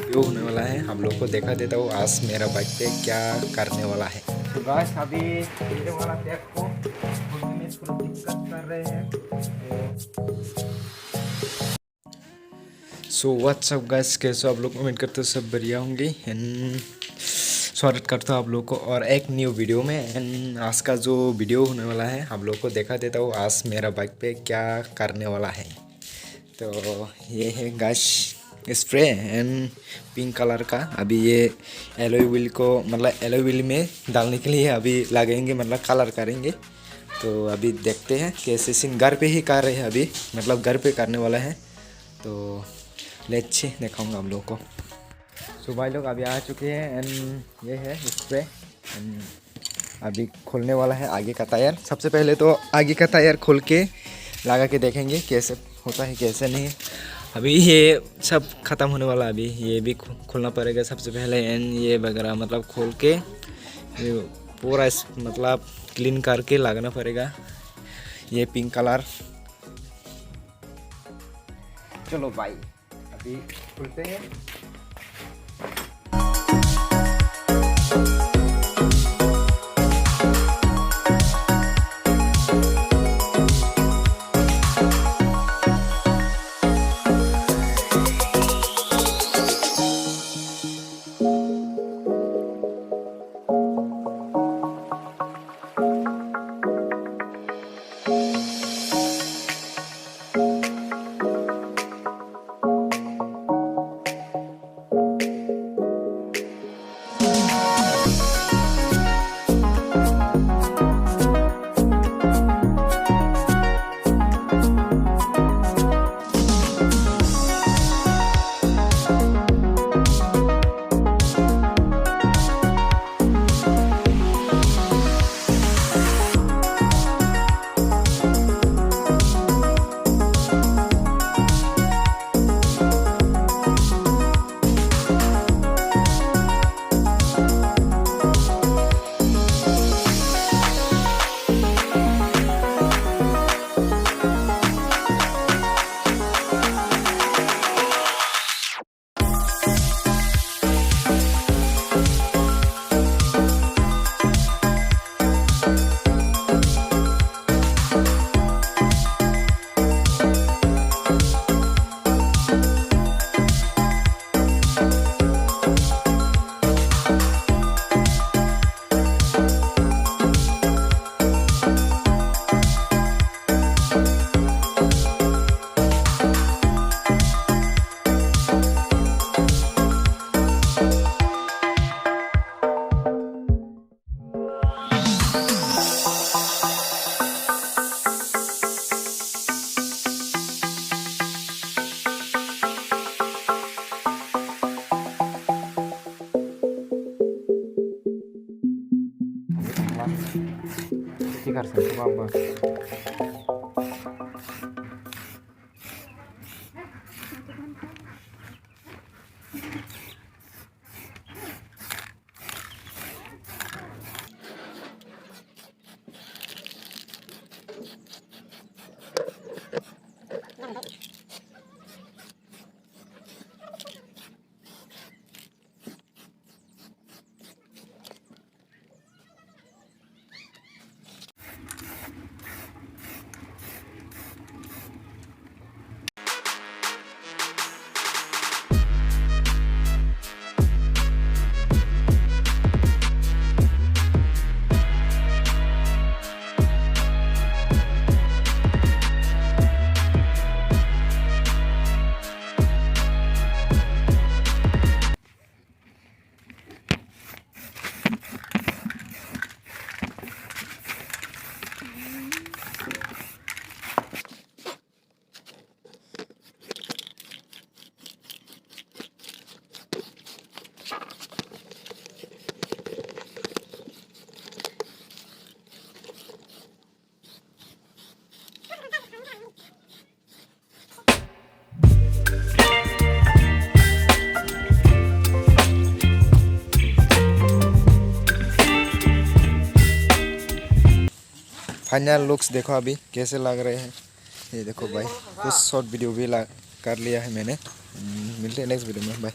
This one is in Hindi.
वीडियो होने वाला है, हम लोग को देखा देता हूँ आज मेरा बाइक पे क्या करने वाला है। तो गाइस अभी ये वाला बैग को खोलने में थोड़ा दिक्कत कर रहे हैं। सो व्हाट्सअप गाइस, कैसे आप लोग कमेंट करते हो, सब बढ़िया होंगे। एंड स्वागत करता हूँ आप लोग को और एक न्यू वीडियो में। एंड आज का जो वीडियो होने वाला है हम लोग को देखा देता हूँ आज मेरा बाइक पे क्या करने वाला है। तो ये है guys spray and pink colour का। अभी ये एलॉय व्हील को मतलब एलॉय व्हील में डालने के लिए अभी लगेंगे, मतलब कलर करेंगे। तो अभी देखते हैं कैसे सीन, घर पे ही कर रहे हैं अभी, मतलब घर पे करने वाला है। तो लेट्स दिखाऊंगा हम लोग को। सो भाई लोग अभी आ चुके हैं एंड ये है स्प्रे एंड अभी खोलने वाला है आगे का टायर। सबसे पहले तो आगे का टायर खोल के लगा के देखेंगे कैसे होता है कैसे नहीं। अभी ये सब ख़त्म होने वाला, अभी ये भी खोलना पड़ेगा सबसे पहले। एंड ये वगैरह मतलब खोल के ये पूरा मतलब क्लीन करके लगाना पड़ेगा ये पिंक कलर। चलो भाई अभी खुलते हैं। Tikar sama apa? Final looks देखो अभी कैसे लग रहे हैं। ये देखो भाई, कुछ शॉर्ट वीडियो भी कर लिया है मैंने। मिलते हैं नेक्स्ट वीडियो में, बाय।